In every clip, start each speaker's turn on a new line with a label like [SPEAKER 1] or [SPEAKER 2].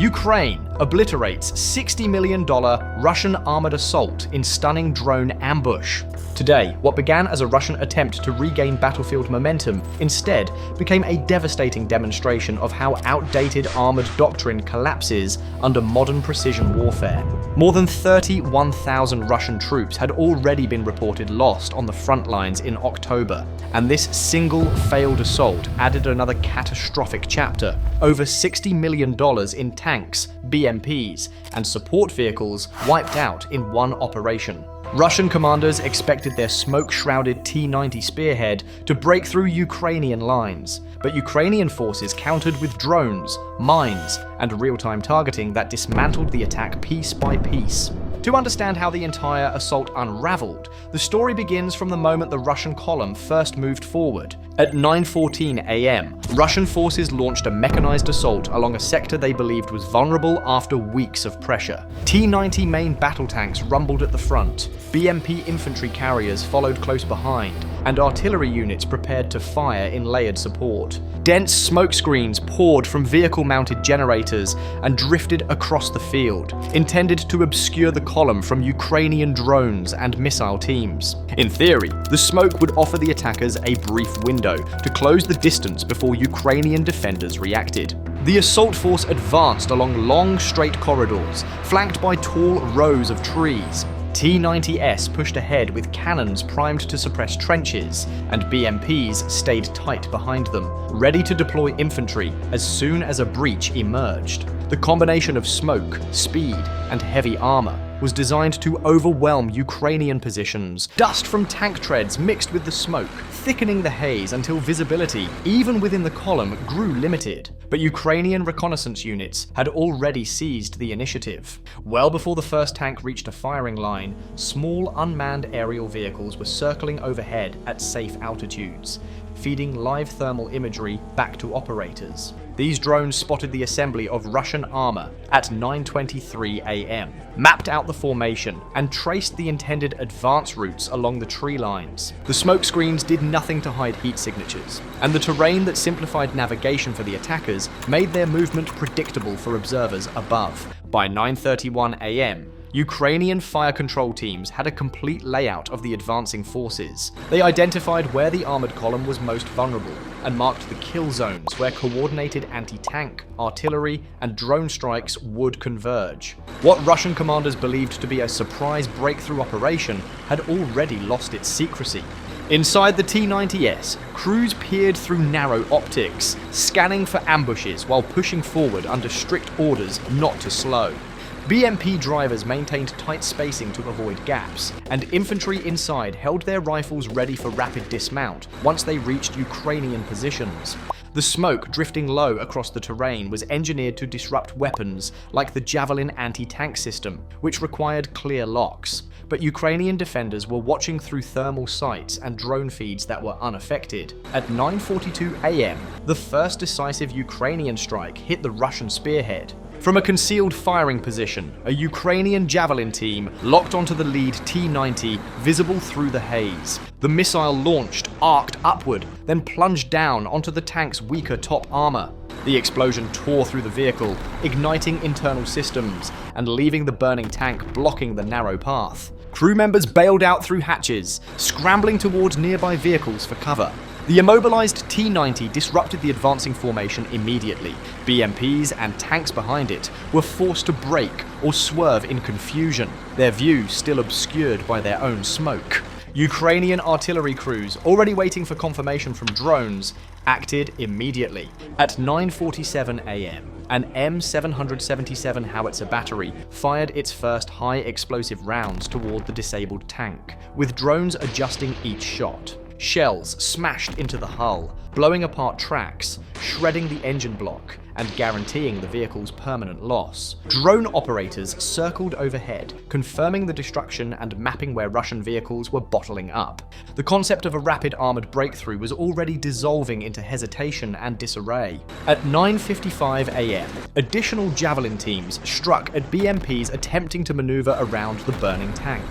[SPEAKER 1] Ukraine obliterates $60 million Russian armored assault in stunning drone ambush. Today, what began as a Russian attempt to regain battlefield momentum instead became a devastating demonstration of how outdated armored doctrine collapses under modern precision warfare. More than 31,000 Russian troops had already been reported lost on the front lines in October, and this single failed assault added another catastrophic chapter: over $60 million in tanks, BMPs, and support vehicles wiped out in one operation. Russian commanders expected their smoke-shrouded T-90 Spearhead to break through Ukrainian lines, but Ukrainian forces countered with drones, mines, and real-time targeting that dismantled the attack piece by piece. To understand how the entire assault unraveled, the story begins from the moment the Russian column first moved forward. At 9:14 a.m., Russian forces launched a mechanized assault along a sector they believed was vulnerable after weeks of pressure. T-90 main battle tanks rumbled at the front, BMP infantry carriers followed close behind, and artillery units prepared to fire in layered support. Dense smoke screens poured from vehicle-mounted generators and drifted across the field, intended to obscure the column from Ukrainian drones and missile teams. In theory, the smoke would offer the attackers a brief window to close the distance before Ukrainian defenders reacted. The assault force advanced along long, straight corridors, flanked by tall rows of trees. T-90S pushed ahead with cannons primed to suppress trenches, and BMPs stayed tight behind them, ready to deploy infantry as soon as a breach emerged. The combination of smoke, speed, and heavy armor was designed to overwhelm Ukrainian positions. Dust from tank treads mixed with the smoke, thickening the haze until visibility, even within the column, grew limited. But Ukrainian reconnaissance units had already seized the initiative. Well before the first tank reached a firing line, small unmanned aerial vehicles were circling overhead at safe altitudes, feeding live thermal imagery back to operators. These drones spotted the assembly of Russian armor at 9:23 a.m., mapped out the formation, and traced the intended advance routes along the tree lines. The smoke screens did nothing to hide heat signatures, and the terrain that simplified navigation for the attackers made their movement predictable for observers above. By 9:31 a.m., Ukrainian fire control teams had a complete layout of the advancing forces. They identified where the armored column was most vulnerable and marked the kill zones where coordinated anti-tank, artillery, and drone strikes would converge. What Russian commanders believed to be a surprise breakthrough operation had already lost its secrecy. Inside the T-90S, crews peered through narrow optics, scanning for ambushes while pushing forward under strict orders not to slow. BMP drivers maintained tight spacing to avoid gaps, and infantry inside held their rifles ready for rapid dismount once they reached Ukrainian positions. The smoke drifting low across the terrain was engineered to disrupt weapons like the Javelin anti-tank system, which required clear locks. But Ukrainian defenders were watching through thermal sights and drone feeds that were unaffected. At 9:42 a.m., the first decisive Ukrainian strike hit the Russian spearhead. From a concealed firing position, a Ukrainian Javelin team locked onto the lead T-90, visible through the haze. The missile launched, arced upward, then plunged down onto the tank's weaker top armor. The explosion tore through the vehicle, igniting internal systems and leaving the burning tank blocking the narrow path. Crew members bailed out through hatches, scrambling towards nearby vehicles for cover. The immobilized T-90 disrupted the advancing formation immediately. BMPs and tanks behind it were forced to brake or swerve in confusion, their view still obscured by their own smoke. Ukrainian artillery crews, already waiting for confirmation from drones, acted immediately. At 9:47 a.m., an M777 howitzer battery fired its first high-explosive rounds toward the disabled tank, with drones adjusting each shot. Shells smashed into the hull, blowing apart tracks, shredding the engine block, and guaranteeing the vehicle's permanent loss. Drone operators circled overhead, confirming the destruction and mapping where Russian vehicles were bottling up. The concept of a rapid armored breakthrough was already dissolving into hesitation and disarray. At 9:55 a.m., additional Javelin teams struck at BMPs attempting to maneuver around the burning tank.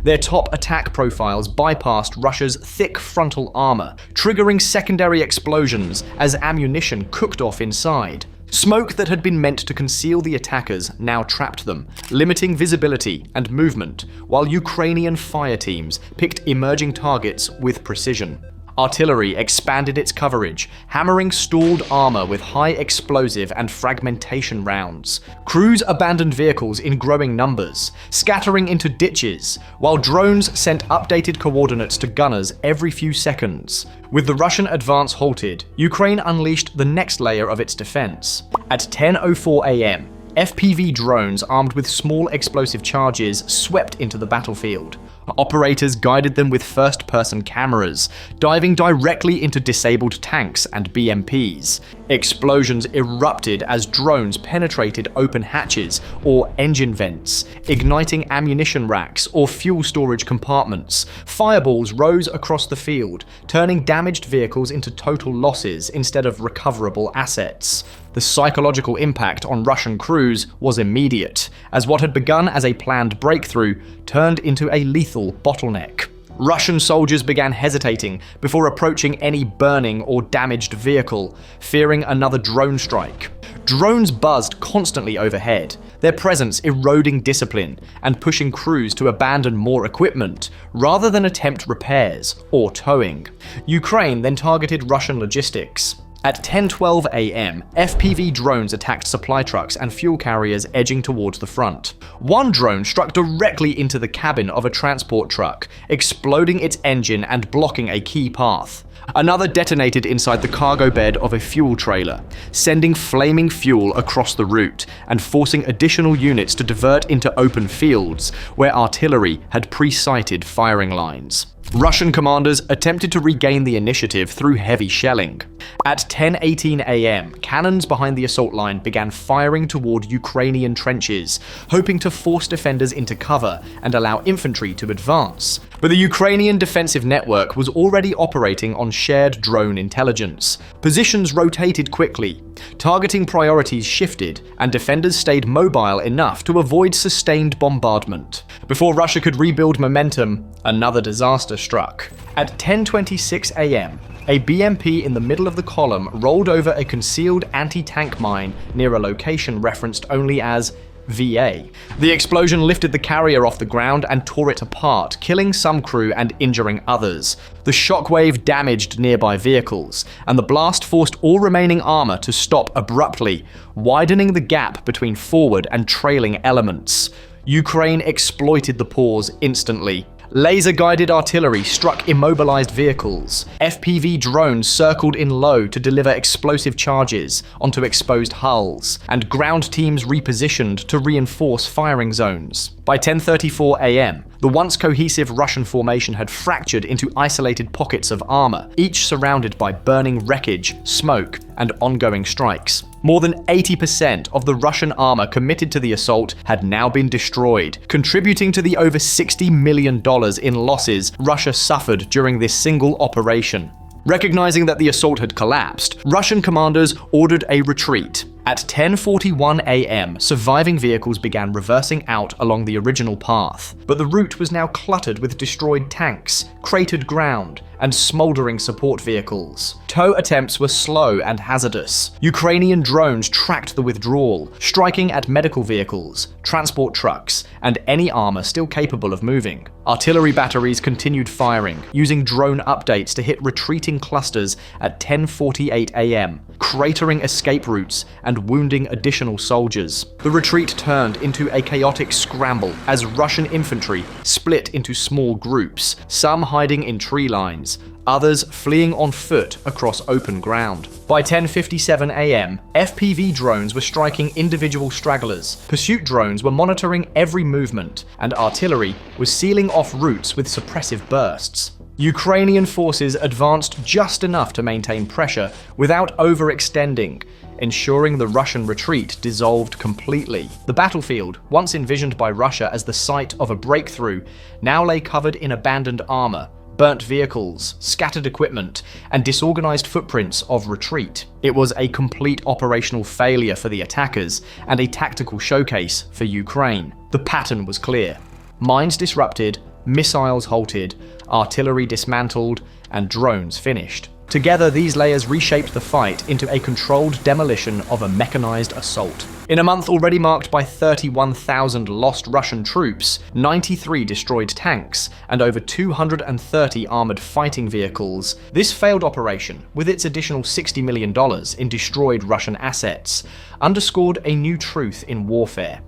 [SPEAKER 1] Their top attack profiles bypassed Russia's thick frontal armor, triggering secondary explosions as ammunition cooked off inside. Smoke that had been meant to conceal the attackers now trapped them, limiting visibility and movement, while Ukrainian fire teams picked emerging targets with precision. Artillery expanded its coverage, hammering stalled armor with high explosive and fragmentation rounds. Crews abandoned vehicles in growing numbers, scattering into ditches, while drones sent updated coordinates to gunners every few seconds. With the Russian advance halted, Ukraine unleashed the next layer of its defense. At 10:04 a.m., FPV drones armed with small explosive charges swept into the battlefield. Operators guided them with first-person cameras, diving directly into disabled tanks and BMPs. Explosions erupted as drones penetrated open hatches or engine vents, igniting ammunition racks or fuel storage compartments. Fireballs rose across the field, turning damaged vehicles into total losses instead of recoverable assets. The psychological impact on Russian crews was immediate, as what had begun as a planned breakthrough turned into a lethal bottleneck. Russian soldiers began hesitating before approaching any burning or damaged vehicle, fearing another drone strike. Drones buzzed constantly overhead, their presence eroding discipline and pushing crews to abandon more equipment rather than attempt repairs or towing. Ukraine then targeted Russian logistics. At 10:12 a.m., FPV drones attacked supply trucks and fuel carriers edging towards the front. One drone struck directly into the cabin of a transport truck, exploding its engine and blocking a key path. Another detonated inside the cargo bed of a fuel trailer, sending flaming fuel across the route and forcing additional units to divert into open fields where artillery had pre-sighted firing lines. Russian commanders attempted to regain the initiative through heavy shelling. At 10:18 a.m., cannons behind the assault line began firing toward Ukrainian trenches, hoping to force defenders into cover and allow infantry to advance. But the Ukrainian defensive network was already operating on shared drone intelligence. Positions rotated quickly, targeting priorities shifted, and defenders stayed mobile enough to avoid sustained bombardment. Before Russia could rebuild momentum, another disaster struck. At 10:26 a.m., a BMP in the middle of the column rolled over a concealed anti-tank mine near a location referenced only as VA. The explosion lifted the carrier off the ground and tore it apart, killing some crew and injuring others. The shockwave damaged nearby vehicles, and the blast forced all remaining armor to stop abruptly, widening the gap between forward and trailing elements. Ukraine exploited the pause instantly. Laser-guided artillery struck immobilized vehicles. FPV drones circled in low to deliver explosive charges onto exposed hulls, and ground teams repositioned to reinforce firing zones. By 10:34 a.m., the once cohesive Russian formation had fractured into isolated pockets of armor, each surrounded by burning wreckage, smoke, and ongoing strikes. More than 80% of the Russian armor committed to the assault had now been destroyed, contributing to the over $60 million in losses Russia suffered during this single operation. Recognizing that the assault had collapsed, Russian commanders ordered a retreat. At 10:41 a.m., surviving vehicles began reversing out along the original path, but the route was now cluttered with destroyed tanks, cratered ground, and smoldering support vehicles. Tow attempts were slow and hazardous. Ukrainian drones tracked the withdrawal, striking at medical vehicles, transport trucks, and any armor still capable of moving. Artillery batteries continued firing, using drone updates to hit retreating clusters at 10:48 a.m., cratering escape routes and wounding additional soldiers. The retreat turned into a chaotic scramble as Russian infantry split into small groups, some hiding in tree lines, others fleeing on foot across open ground. By 10:57 a.m., FPV drones were striking individual stragglers, pursuit drones were monitoring every movement, and artillery was sealing off routes with suppressive bursts. Ukrainian forces advanced just enough to maintain pressure without overextending, ensuring the Russian retreat dissolved completely. The battlefield, once envisioned by Russia as the site of a breakthrough, now lay covered in abandoned armor, burnt vehicles, scattered equipment, and disorganized footprints of retreat. It was a complete operational failure for the attackers and a tactical showcase for Ukraine. The pattern was clear. Mines disrupted, missiles halted, artillery dismantled, and drones finished. Together, these layers reshaped the fight into a controlled demolition of a mechanized assault. In a month already marked by 31,000 lost Russian troops, 93 destroyed tanks, and over 230 armored fighting vehicles, this failed operation, with its additional $60 million in destroyed Russian assets, underscored a new truth in warfare.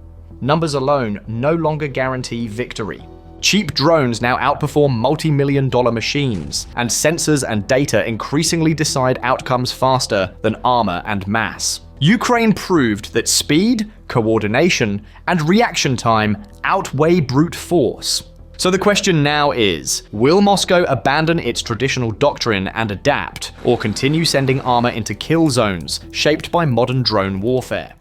[SPEAKER 1] Numbers alone no longer guarantee victory. Cheap drones now outperform multi-million-dollar machines, and sensors and data increasingly decide outcomes faster than armor and mass. Ukraine proved that speed, coordination, and reaction time outweigh brute force. So the question now is, will Moscow abandon its traditional doctrine and adapt, or continue sending armor into kill zones shaped by modern drone warfare?